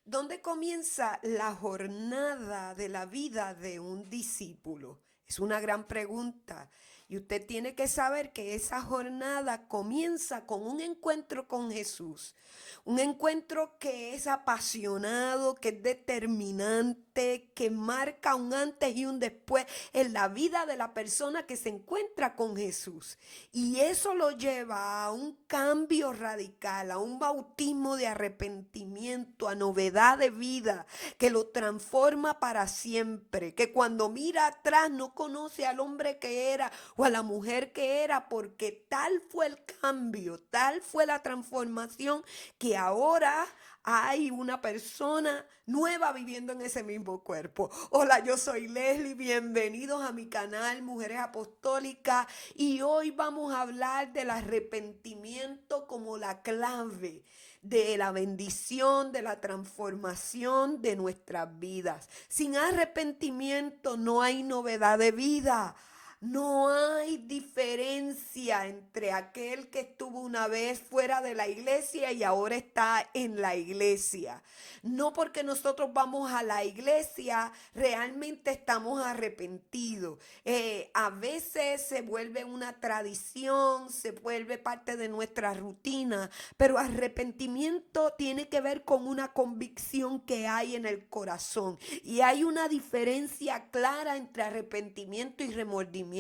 ¿Dónde comienza la jornada de la vida de un discípulo? Es una gran pregunta. Y usted tiene que saber que esa jornada comienza con un encuentro con Jesús. Un encuentro que es apasionado, que es determinante, que marca un antes y un después en la vida de la persona que se encuentra con Jesús. Y eso lo lleva a un cambio radical, a un bautismo de arrepentimiento, a novedad de vida, que lo transforma para siempre, que cuando mira atrás no conoce al hombre que era o a la mujer que era, porque tal fue el cambio, tal fue la transformación, que ahora hay una persona nueva viviendo en ese mismo cuerpo. Hola, yo soy Leslie, bienvenidos a mi canal Mujeres Apostólicas y hoy vamos a hablar del arrepentimiento como la clave de la bendición, de la transformación de nuestras vidas. Sin arrepentimiento no hay novedad de vida. No hay diferencia entre aquel que estuvo una vez fuera de la iglesia y ahora está en la iglesia. No porque nosotros vamos a la iglesia, realmente estamos arrepentidos. A veces se vuelve una tradición, se vuelve parte de nuestra rutina, pero arrepentimiento tiene que ver con una convicción que hay en el corazón. Y hay una diferencia clara entre arrepentimiento y remordimiento.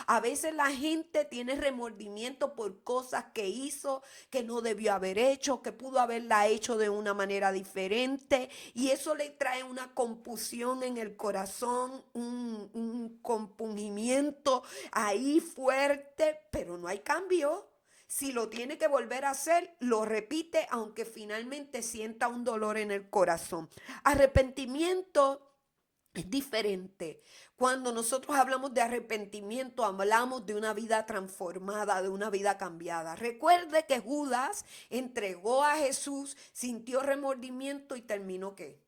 A veces la gente tiene remordimiento por cosas que hizo, que no debió haber hecho, que pudo haberla hecho de una manera diferente. Y eso le trae una confusión en el corazón, un compungimiento ahí fuerte, pero no hay cambio. Si lo tiene que volver a hacer, lo repite, aunque finalmente sienta un dolor en el corazón. Arrepentimiento es diferente. Cuando nosotros hablamos de arrepentimiento, hablamos de una vida transformada, de una vida cambiada. Recuerde que Judas entregó a Jesús, sintió remordimiento y terminó ¿qué?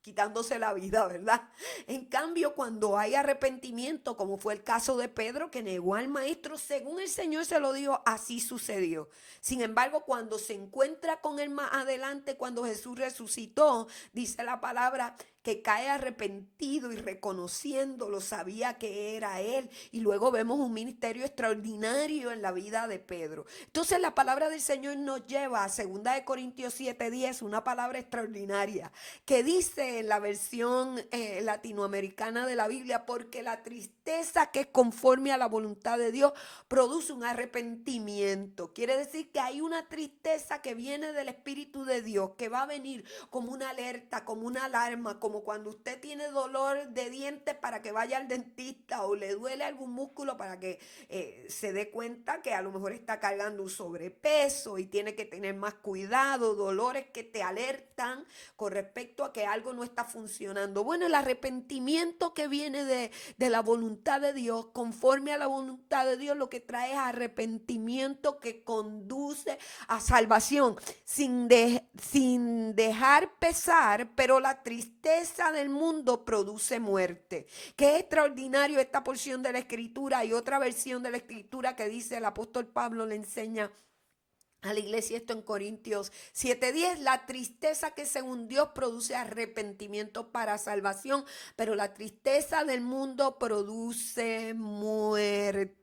Quitándose la vida, ¿verdad? En cambio, cuando hay arrepentimiento, como fue el caso de Pedro, que negó al maestro, según el Señor se lo dijo, así sucedió. Sin embargo, cuando se encuentra con él más adelante, cuando Jesús resucitó, dice la palabra que cae arrepentido y reconociéndolo, sabía que era él. Y luego vemos un ministerio extraordinario en la vida de Pedro. Entonces la palabra del Señor nos lleva a 2 Corintios 7:10, una palabra extraordinaria, que dice en la versión latinoamericana de la Biblia, porque la tristeza que es conforme a la voluntad de Dios produce un arrepentimiento. Quiere decir que hay una tristeza que viene del Espíritu de Dios, que va a venir como una alerta, como una alarma, como cuando usted tiene dolor de dientes para que vaya al dentista o le duele algún músculo para que se dé cuenta que a lo mejor está cargando un sobrepeso y tiene que tener más cuidado, dolores que te alertan con respecto a que algo no está funcionando. Bueno, el arrepentimiento que viene de la voluntad de Dios, conforme a la voluntad de Dios, lo que trae es arrepentimiento que conduce a salvación, sin dejar pesar, pero la tristeza del mundo produce muerte. Qué extraordinario esta porción de la Escritura. Hay otra versión de la Escritura que dice, el apóstol Pablo le enseña a la iglesia esto en Corintios 7:10, la tristeza que según Dios produce arrepentimiento para salvación, pero la tristeza del mundo produce muerte.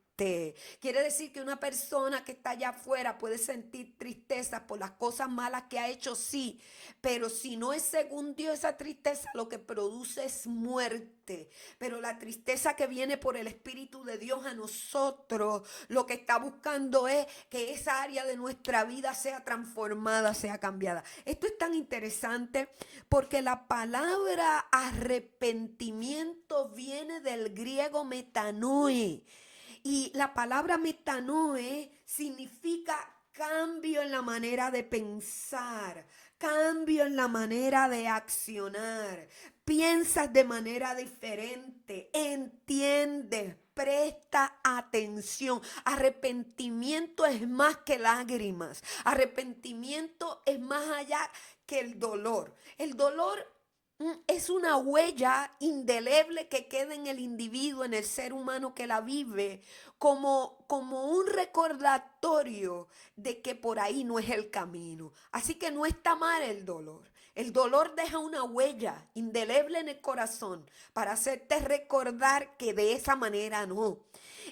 Quiere decir que una persona que está allá afuera puede sentir tristeza por las cosas malas que ha hecho, sí, pero si no es según Dios, esa tristeza lo que produce es muerte. Pero la tristeza que viene por el Espíritu de Dios a nosotros, lo que está buscando es que esa área de nuestra vida sea transformada, sea cambiada. Esto es tan interesante porque la palabra arrepentimiento viene del griego metanoe. Y la palabra metanoe significa cambio en la manera de pensar, cambio en la manera de accionar. Piensas de manera diferente, entiendes, presta atención. Arrepentimiento es más que lágrimas. Arrepentimiento es más allá que el dolor. El dolor es una huella indeleble que queda en el individuo, en el ser humano que la vive, como un recordatorio de que por ahí no es el camino. Así que no está mal el dolor. El dolor deja una huella indeleble en el corazón para hacerte recordar que de esa manera no.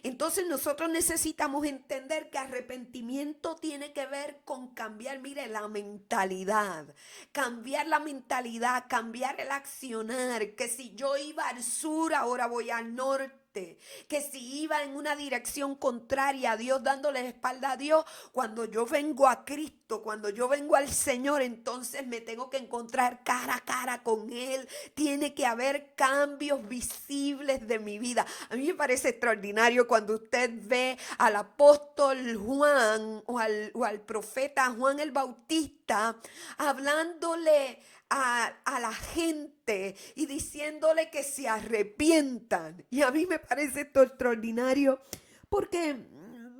Entonces nosotros necesitamos entender que arrepentimiento tiene que ver con cambiar, mire, la mentalidad. Cambiar la mentalidad, cambiar el accionar. Que si yo iba al sur, ahora voy al norte. Que si iba en una dirección contraria a Dios, dándole la espalda a Dios, cuando yo vengo a Cristo, cuando yo vengo al Señor, entonces me tengo que encontrar cara a cara con Él. Tiene que haber cambios visibles de mi vida. A mí me parece extraordinario cuando usted ve al apóstol Juan o al profeta Juan el Bautista hablándole a la gente y diciéndole que se arrepientan. Y a mí me parece esto extraordinario porque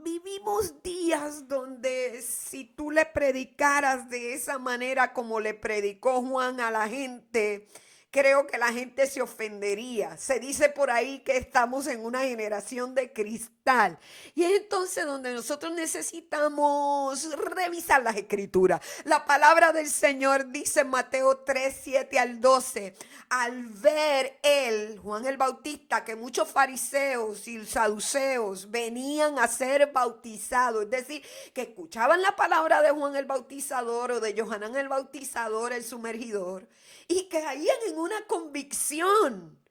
vivimos días donde si tú le predicaras de esa manera como le predicó Juan a la gente, creo que la gente se ofendería. Se dice por ahí que estamos en una generación de cristal. Y es entonces donde nosotros necesitamos revisar las escrituras. La palabra del Señor dice en Mateo 3, 7 al 12. Al ver él, Juan el Bautista, que muchos fariseos y saduceos venían a ser bautizados. Es decir, que escuchaban la palabra de Juan el Bautizador o de Johanán el Bautizador, el sumergidor, y caían en una convicción.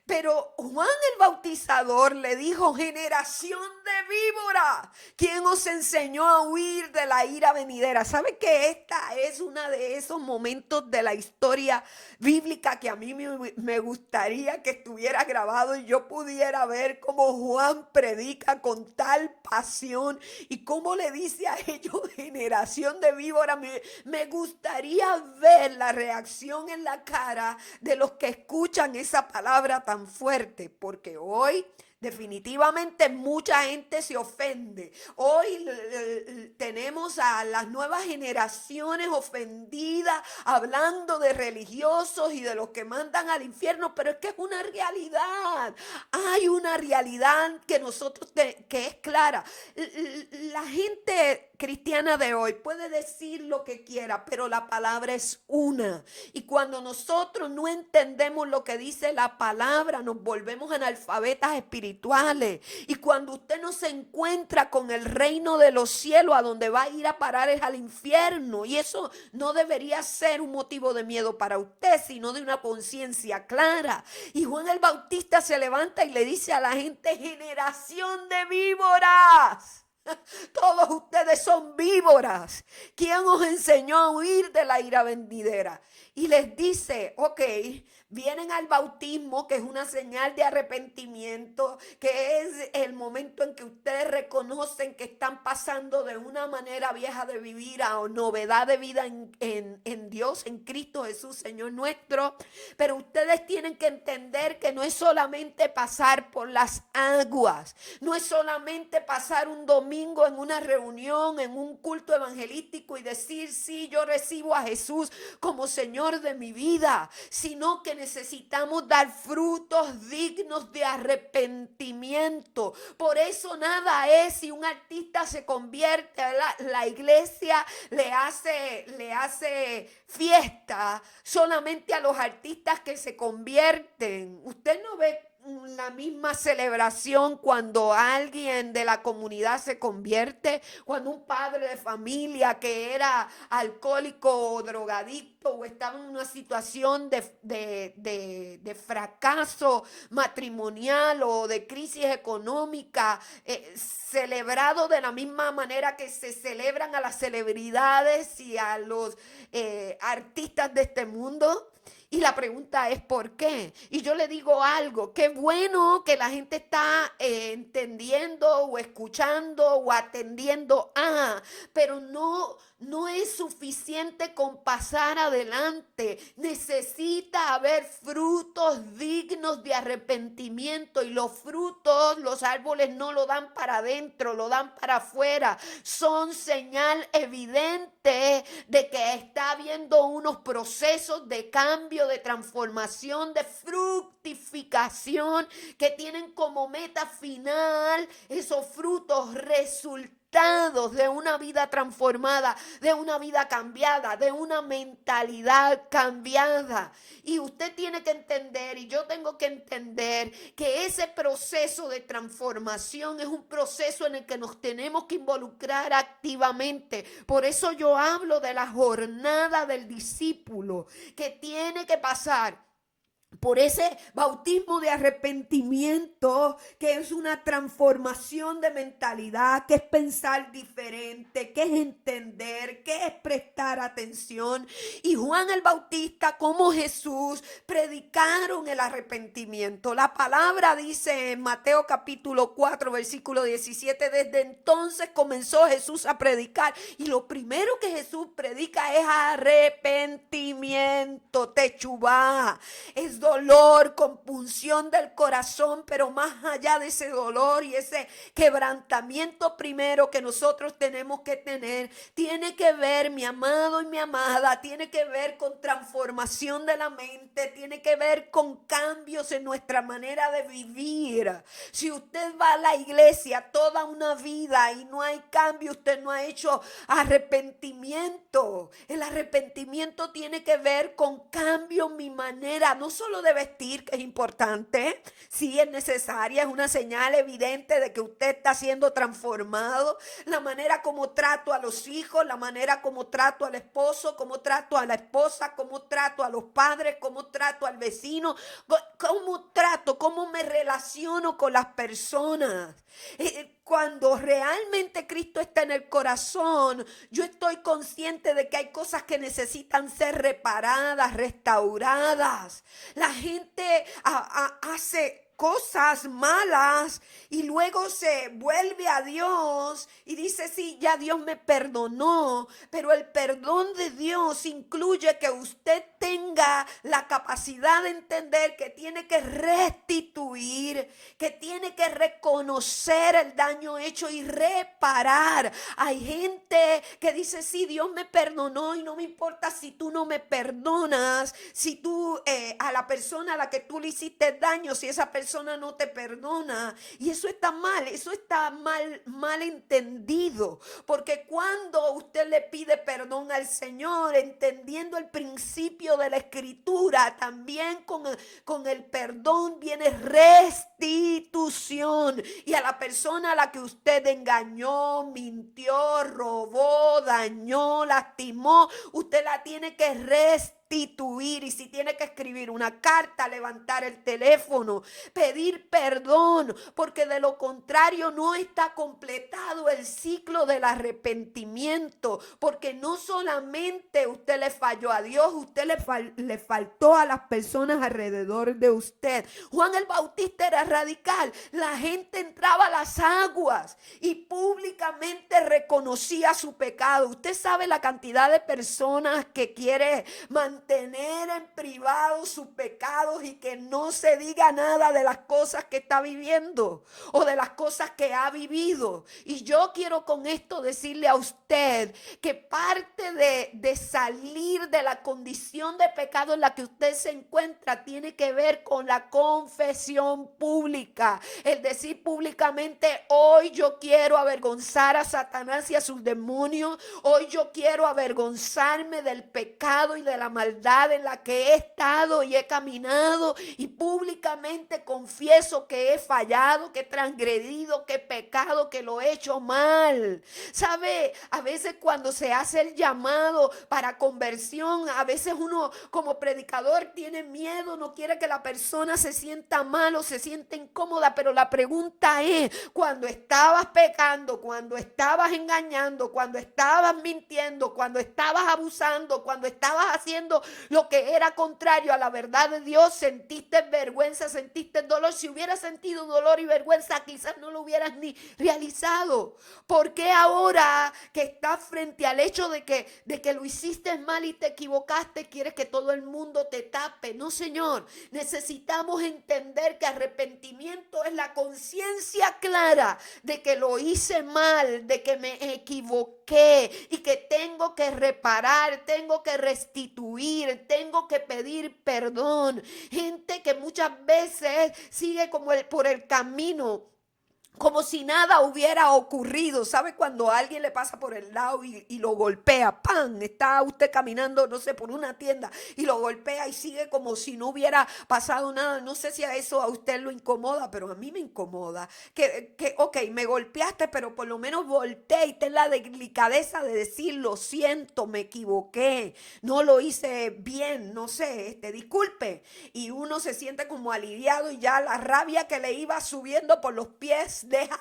Pero Juan el Bautizador le dijo: generación de víbora, ¿quién os enseñó a huir de la ira venidera? ¿Sabe que esta es uno de esos momentos de la historia bíblica que a mí me gustaría que estuviera grabado y yo pudiera ver cómo Juan predica con tal pasión y cómo le dice a ellos generación de víbora? Me gustaría ver la reacción en la cara de los que escuchan esa palabra tan fuerte, porque hoy definitivamente mucha gente se ofende. Hoy tenemos a las nuevas generaciones ofendidas hablando de religiosos y de los que mandan al infierno, pero es que es una realidad. Hay una realidad que que es clara. La gente cristiana de hoy puede decir lo que quiera, pero la palabra es una. Y cuando nosotros no entendemos lo que dice la palabra, nos volvemos analfabetas espirituales. Y cuando usted no se encuentra con el reino de los cielos, a donde va a ir a parar es al infierno. Y eso no debería ser un motivo de miedo para usted, sino de una conciencia clara. Y Juan el Bautista se levanta y le dice a la gente: generación de víboras. Todos ustedes son víboras. ¿Quién os enseñó a huir de la ira venidera? Y les dice: ok, vienen al bautismo, que es una señal de arrepentimiento, que es el momento en que ustedes reconocen que están pasando de una manera vieja de vivir a novedad de vida en Dios, en Cristo Jesús, Señor nuestro. Pero ustedes tienen que entender que no es solamente pasar por las aguas, no es solamente pasar un domingo en una reunión, en un culto evangelístico y decir: sí, yo recibo a Jesús como Señor de mi vida, sino que necesitamos dar frutos dignos de arrepentimiento. Por eso nada es si un artista se convierte, la iglesia le hace fiesta solamente a los artistas que se convierten. Usted no ve la misma celebración cuando alguien de la comunidad se convierte, cuando un padre de familia que era alcohólico o drogadicto o estaba en una situación de fracaso matrimonial o de crisis económica, celebrado de la misma manera que se celebran a las celebridades y a los artistas de este mundo. Y la pregunta es: ¿por qué? Y yo le digo algo: qué bueno que la gente está entendiendo o escuchando o atendiendo pero no es suficiente con pasar adelante. Necesita haber frutos dignos de arrepentimiento, y los frutos, los árboles no lo dan para adentro, lo dan para afuera. Son señal evidente de que está habiendo unos procesos de cambio cambio, de transformación, de fructificación, que tienen como meta final esos frutos, resultados de una vida transformada, de una vida cambiada, de una mentalidad cambiada. Y usted tiene que entender, y yo tengo que entender, que ese proceso de transformación es un proceso en el que nos tenemos que involucrar activamente. Por eso yo hablo de la jornada del discípulo, que tiene que pasar por ese bautismo de arrepentimiento, que es una transformación de mentalidad, que es pensar diferente, que es entender, que es prestar atención. Y Juan el Bautista como Jesús predicaron el arrepentimiento. La palabra dice en Mateo capítulo 4 versículo 17, desde entonces comenzó Jesús a predicar, y lo primero que Jesús predica es arrepentimiento, techubá, es dolor, compunción del corazón, pero más allá de ese dolor y ese quebrantamiento primero que nosotros tenemos que tener, tiene que ver, mi amado y mi amada, tiene que ver con transformación de la mente, tiene que ver con cambios en nuestra manera de vivir. Si usted va a la iglesia toda una vida y no hay cambio, usted no ha hecho arrepentimiento. El arrepentimiento tiene que ver con cambio en mi manera, no solo de vestir, que es importante, sí es necesaria, es una señal evidente de que usted está siendo transformado. La manera como trato a los hijos, la manera como trato al esposo, como trato a la esposa, como trato a los padres, como trato al vecino, cómo me relaciono con las personas. Cuando realmente Cristo está en el corazón, yo estoy consciente de que hay cosas que necesitan ser reparadas, restauradas. La gente hace cosas malas y luego se vuelve a Dios y dice, sí, ya Dios me perdonó, pero el perdón de Dios incluye que usted tenga la capacidad de entender que tiene que restituir, que tiene que reconocer el daño hecho y reparar. Hay gente que dice, sí, Dios me perdonó y no me importa si tú no me perdonas, si tú a la persona a la que tú le hiciste daño, si esa persona no te perdona. Y eso está mal entendido, porque cuando usted le pide perdón al Señor, entendiendo el principio de la Escritura, también con el perdón viene restitución. Y a la persona a la que usted engañó, mintió, robó, dañó, lastimó, usted la tiene que restituir. Y si tiene que escribir una carta, levantar el teléfono, pedir perdón, porque de lo contrario no está completado el ciclo del arrepentimiento, porque no solamente usted le falló a Dios, usted le faltó a las personas alrededor de usted. Juan el Bautista era radical. La gente entraba a las aguas y públicamente reconocía su pecado. Usted sabe la cantidad de personas que quiere mantener en privado sus pecados y que no se diga nada de las cosas que está viviendo o de las cosas que ha vivido. Y yo quiero con esto decirle a usted que parte de salir de la condición de pecado en la que usted se encuentra tiene que ver con la confesión pública. El decir públicamente, hoy yo quiero avergonzar a Satanás y a sus demonios. Hoy yo quiero avergonzarme del pecado y de la maldad en la que he estado y he caminado, y públicamente confieso que he fallado, que he transgredido, que he pecado, que lo he hecho mal. ¿Sabe? A veces cuando se hace el llamado para conversión, a veces uno como predicador tiene miedo, no quiere que la persona se sienta mal o se sienta incómoda, pero la pregunta es, cuando estabas pecando, cuando estabas engañando, cuando estabas mintiendo, cuando estabas abusando, cuando estabas haciendo lo que era contrario a la verdad de Dios, sentiste vergüenza, sentiste dolor. Si hubieras sentido dolor y vergüenza, quizás no lo hubieras ni realizado. ¿Por qué ahora que estás frente al hecho de que lo hiciste mal y te equivocaste, quieres que todo el mundo te tape? No, Señor, necesitamos entender que arrepentimiento es la conciencia clara de que lo hice mal, de que me equivoqué y que tengo que reparar, tengo que restituir restituir, tengo que pedir perdón. Gente que muchas veces sigue como por el camino, como si nada hubiera ocurrido. ¿Sabe cuando alguien le pasa por el lado y lo golpea? ¡Pam! Está usted caminando, no sé, por una tienda y lo golpea y sigue como si no hubiera pasado nada. No sé si a eso a usted lo incomoda, pero a mí me incomoda. Ok, me golpeaste, pero por lo menos volteé y ten la delicadeza de decir: lo siento, me equivoqué, no lo hice bien, no sé, disculpe. Y uno se siente como aliviado y ya la rabia que le iba subiendo por los pies deja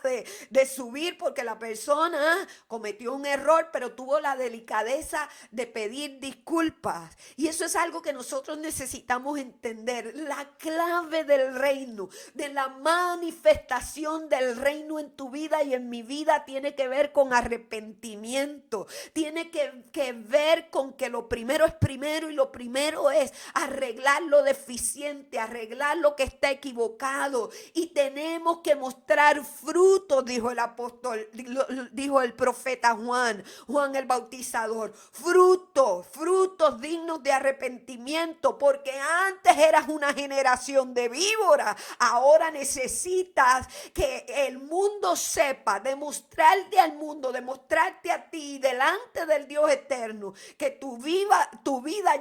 de subir, porque la persona cometió un error, pero tuvo la delicadeza de pedir disculpas. Y eso es algo que nosotros necesitamos entender. La clave del reino, de la manifestación del reino en tu vida y en mi vida, tiene que ver con arrepentimiento. Tiene que ver con que lo primero es primero, y lo primero es arreglar lo deficiente, arreglar lo que está equivocado. Y tenemos que mostrar frutos, dijo el apóstol, dijo el profeta Juan el Bautizador. Frutos dignos de arrepentimiento, porque antes eras una generación de víboras. Ahora necesitas que el mundo sepa, demostrarte al mundo, demostrarte a ti delante del Dios eterno, que tu vida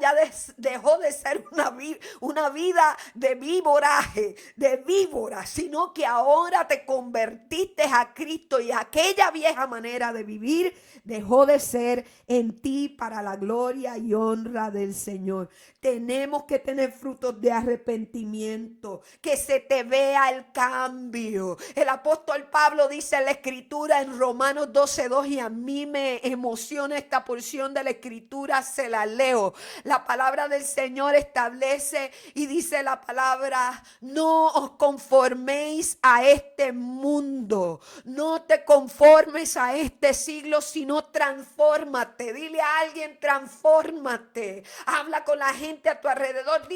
ya dejó de ser una vida de víboraje, de víbora, sino que ahora te convertiste a Cristo, y aquella vieja manera de vivir dejó de ser en ti, para la gloria y honra del Señor. Tenemos que tener frutos de arrepentimiento, que se te vea el cambio. El apóstol Pablo dice en la escritura en Romanos 12:2, y a mí me emociona esta porción de la escritura, se la leo. La palabra del Señor establece y dice la palabra: no os conforméis a este mundo, no te conformes a este siglo, sino transfórmate. Dile a alguien: transfórmate. Habla con la gente a tu alrededor.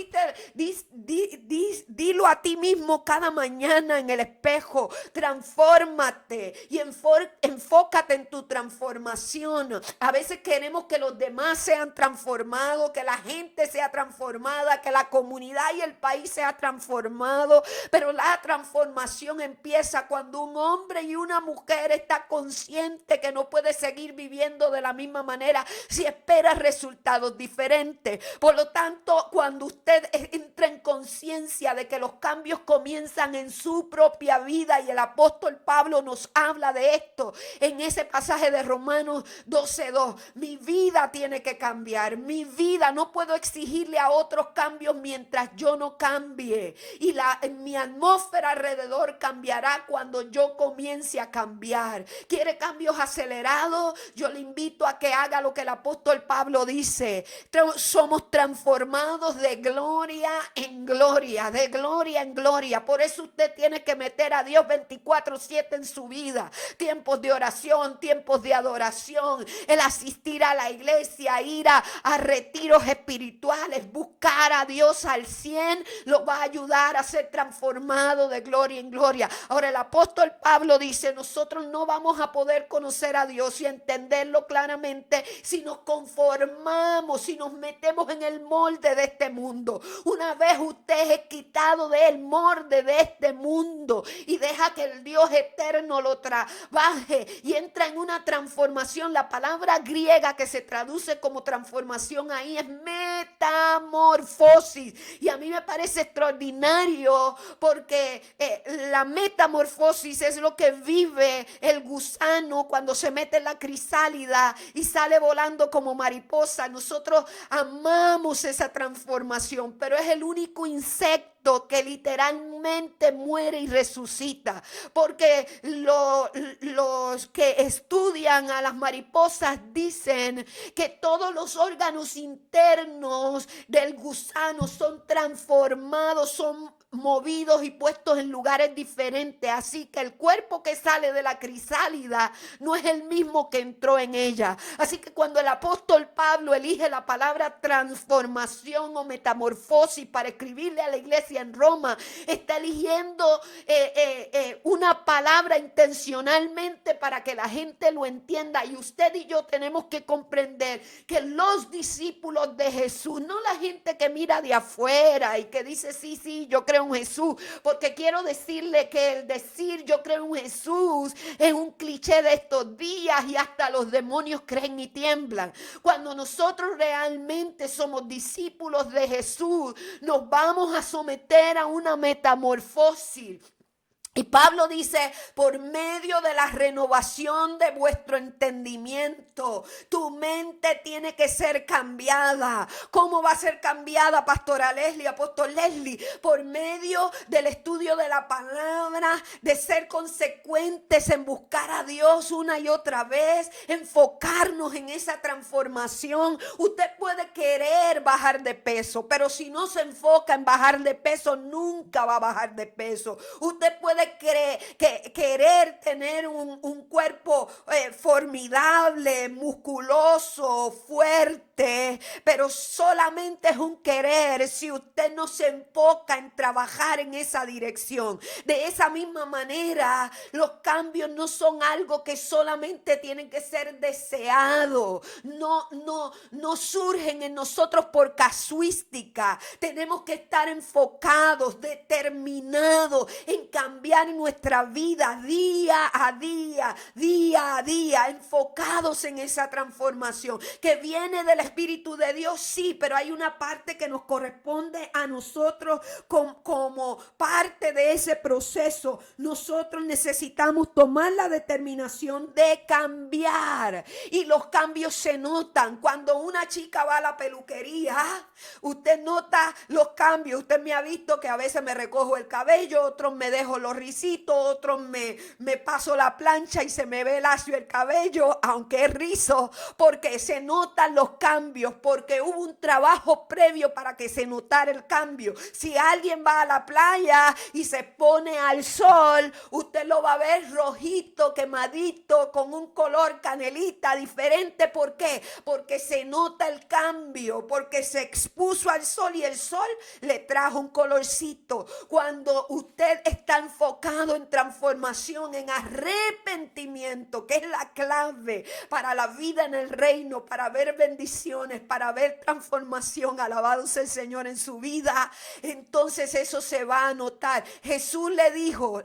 Dilo a ti mismo cada mañana en el espejo: transfórmate, y enfócate en tu transformación. A veces queremos que los demás sean transformados, que la gente sea transformada, que la comunidad y el país sea transformado, pero la transformación empieza cuando un hombre y una mujer está consciente que no puede seguir viviendo de la misma manera si espera resultados diferentes. Por lo tanto, cuando usted entra en conciencia de que los cambios comienzan en su propia vida, y el apóstol Pablo nos habla de esto en ese pasaje de Romanos 12:2, mi vida tiene que cambiar, mi vida, no puedo exigirle a otros cambios mientras yo no cambie, y mi atmósfera alrededor cambiará cuando yo comience a cambiar. ¿Quiere cambios acelerados? Yo le invito a que haga lo que el apóstol Pablo dice: somos transformados de gloria en gloria, de gloria en gloria. Por eso usted tiene que meter a Dios 24/7 en su vida. Tiempos de oración, tiempos de adoración, el asistir a la iglesia, ir a retiros espirituales, buscar a Dios al 100, lo va a ayudar a ser transformado de gloria en gloria. Ahora el apóstol Pablo dice: nosotros no vamos a poder conocer a Dios y entenderlo claramente si nos conformamos, si nos metemos en el molde de este mundo. Una vez usted es quitado del molde de este mundo y deja que el Dios eterno lo trabaje y entra en una transformación. La palabra griega que se traduce como transformación ahí es metamorfosis, y a mí me parece extraordinario, porque la metamorfosis es lo que vive el gusano cuando se mete en la crisálida y sale volando como mariposa. Nosotros amamos esa transformación, pero es el único insecto que literalmente muere y resucita, porque los que estudian a las mariposas dicen que todos los órganos internos del gusano son transformados, son movidos y puestos en lugares diferentes. Así que el cuerpo que sale de la crisálida no es el mismo que entró en ella. Así que cuando el apóstol Pablo elige la palabra transformación o metamorfosis para escribirle a la iglesia en Roma, está eligiendo una palabra intencionalmente para que la gente lo entienda. Y usted y yo tenemos que comprender que los discípulos de Jesús, no la gente que mira de afuera y que dice sí, yo creo en Jesús, porque quiero decirle que el decir yo creo en Jesús es un cliché de estos días y hasta los demonios creen y tiemblan. Cuando nosotros realmente somos discípulos de Jesús, nos vamos a someter a una metamorfosis. Y Pablo dice, por medio de la renovación de vuestro entendimiento, tu mente tiene que ser cambiada. ¿Cómo va a ser cambiada, pastora Leslie, apóstol Leslie? Por medio del estudio de la palabra, de ser consecuentes en buscar a Dios una y otra vez, enfocarnos en esa transformación. Usted puede querer bajar de peso, pero si no se enfoca en bajar de peso, nunca va a bajar de peso. Usted puede querer tener un cuerpo formidable, musculoso, fuerte, pero solamente es un querer si usted no se enfoca en trabajar en esa dirección. De esa misma manera, los cambios no son algo que solamente tienen que ser deseados, no surgen en nosotros por casuística. Tenemos que estar enfocados, determinados en cambiar en nuestra vida día a día, enfocados en esa transformación que viene del Espíritu de Dios, sí, pero hay una parte que nos corresponde a nosotros como parte de ese proceso. Nosotros necesitamos tomar la determinación de cambiar, y los cambios se notan. Cuando una chica va a la peluquería, usted nota los cambios. Usted me ha visto que a veces me recojo el cabello, otros me dejo los risitos, otros me paso la plancha y se me ve lacio el cabello, aunque es rizo, porque se notan los cambios, porque hubo un trabajo previo para que se notara el cambio. Si alguien va a la playa y se pone al sol, usted lo va a ver rojito, quemadito, con un color canelita diferente. ¿Por qué? Porque se nota el cambio, porque se expuso al sol y el sol le trajo un colorcito. Cuando usted está enfocado en transformación, en arrepentimiento, que es la clave para la vida en el reino, para ver bendiciones, para ver transformación, alabado sea el Señor en su vida, entonces eso se va a notar. Jesús le dijo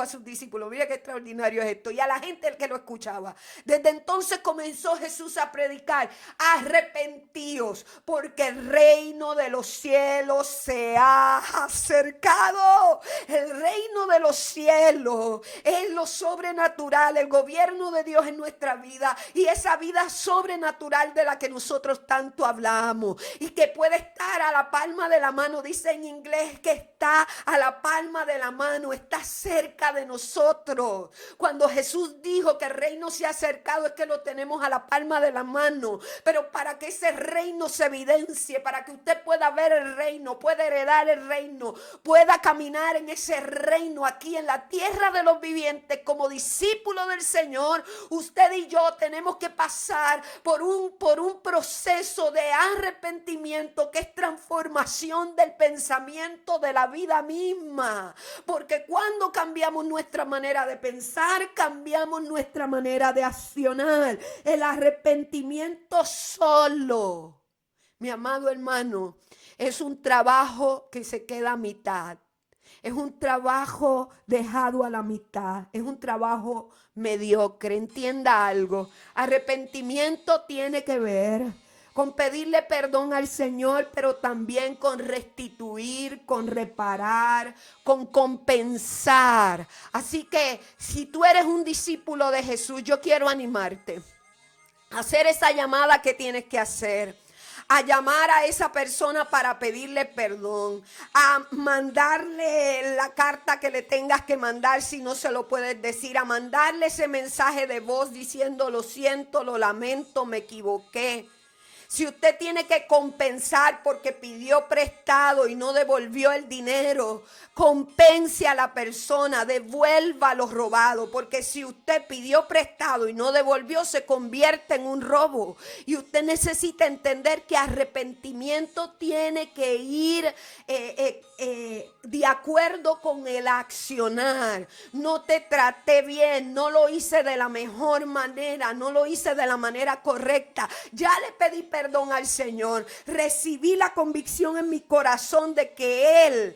a sus discípulos, mira qué extraordinario es esto, y a la gente que lo escuchaba. Desde entonces comenzó Jesús a predicar: arrepentíos, porque el reino de los cielos se ha acercado. El reino de los cielos es lo sobrenatural, el gobierno de Dios en nuestra vida, y esa vida sobrenatural de la que nosotros tanto hablamos y que puede estar a la palma de la mano. Dice en inglés que está a la palma de la mano, está cerca de nosotros. Cuando Jesús dijo que el reino se ha acercado, es que lo tenemos a la palma de la mano. Pero para que ese reino se evidencie, para que usted pueda ver el reino, pueda heredar el reino, pueda caminar en ese reino aquí en la tierra de los vivientes como discípulo del Señor, usted y yo tenemos que pasar por un proceso de arrepentimiento, que es transformación del pensamiento, de la vida misma. Porque cuando cambiamos nuestra manera de pensar, cambiamos nuestra manera de accionar. El arrepentimiento solo, mi amado hermano, es un trabajo que se queda a mitad. Es un trabajo dejado a la mitad. Es un trabajo mediocre. Entienda algo. Arrepentimiento tiene que ver con pedirle perdón al Señor, pero también con restituir, con reparar, con compensar. Así que si tú eres un discípulo de Jesús, yo quiero animarte a hacer esa llamada que tienes que hacer, a llamar a esa persona para pedirle perdón, a mandarle la carta que le tengas que mandar si no se lo puedes decir, a mandarle ese mensaje de voz diciendo: lo siento, lo lamento, me equivoqué. Si usted tiene que compensar porque pidió prestado y no devolvió el dinero, compense a la persona, devuelva lo robado, porque si usted pidió prestado y no devolvió, se convierte en un robo. Y usted necesita entender que arrepentimiento tiene que ir de acuerdo con el accionar. No te traté bien, no lo hice de la mejor manera, no lo hice de la manera correcta. Ya le pedí perdón al Señor, recibí la convicción en mi corazón de que Él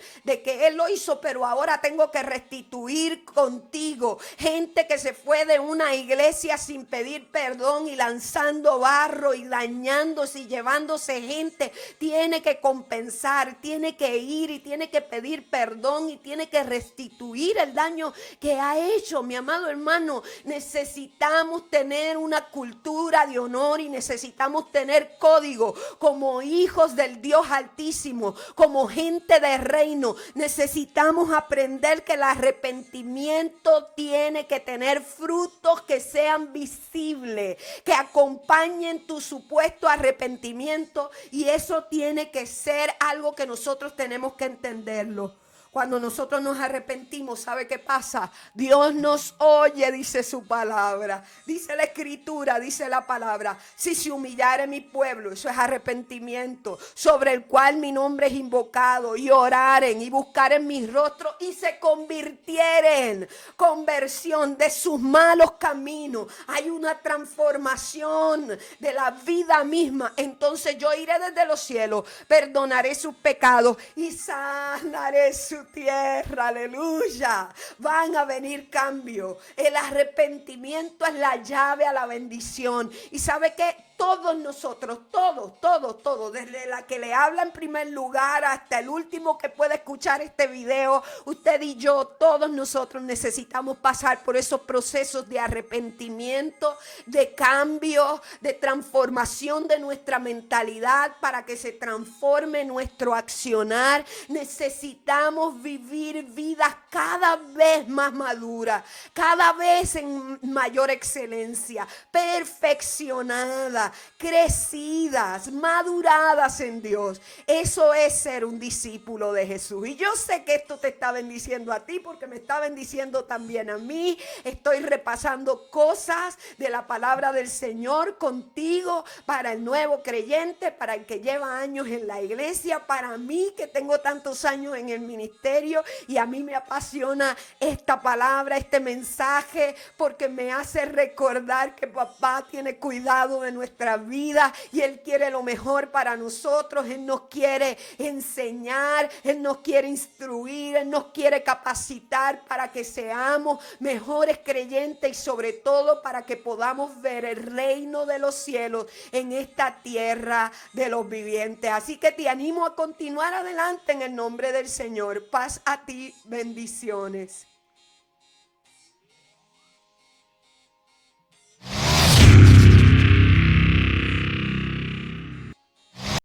lo hizo, pero ahora tengo que restituir contigo. Gente que se fue de una iglesia sin pedir perdón y lanzando barro y dañándose y llevándose gente, tiene que compensar, tiene que ir y tiene que pedir perdón y tiene que restituir el daño que ha hecho. Mi amado hermano, necesitamos tener una cultura de honor y necesitamos tener código como hijos del Dios Altísimo, como gente de reino. Necesitamos aprender que el arrepentimiento tiene que tener frutos que sean visibles, que acompañen tu supuesto arrepentimiento, y eso tiene que ser algo que nosotros tenemos que entenderlo. Cuando nosotros nos arrepentimos, ¿sabe qué pasa? Dios nos oye, dice su palabra. Dice la escritura, dice la palabra. Si se humillare mi pueblo, eso es arrepentimiento, sobre el cual mi nombre es invocado, y oraren y buscaren mi rostro y se convirtieren. Conversión de sus malos caminos. Hay una transformación de la vida misma. Entonces yo iré desde los cielos, perdonaré sus pecados y sanaré su tierra. Aleluya. Van a venir cambios. El arrepentimiento es la llave a la bendición. Y ¿sabe qué? Todos nosotros, todos, desde la que le habla en primer lugar hasta el último que pueda escuchar este video, usted y yo, todos nosotros necesitamos pasar por esos procesos de arrepentimiento, de cambio, de transformación de nuestra mentalidad para que se transforme nuestro accionar. Necesitamos vivir vidas cada vez más maduras, cada vez en mayor excelencia, perfeccionadas, crecidas, maduradas en Dios. Eso es ser un discípulo de Jesús. Y yo sé que esto te está bendiciendo a ti, porque me está bendiciendo también a mí. Estoy repasando cosas de la palabra del Señor contigo, para el nuevo creyente, para el que lleva años en la iglesia, para mí que tengo tantos años en el ministerio, y a mí me apasiona esta palabra, este mensaje, porque me hace recordar que papá tiene cuidado de nuestra vida y Él quiere lo mejor para nosotros. Él nos quiere enseñar, Él nos quiere instruir, Él nos quiere capacitar para que seamos mejores creyentes y sobre todo para que podamos ver el reino de los cielos en esta tierra de los vivientes. Así que te animo a continuar adelante en el nombre del Señor. Paz a ti, bendiciones.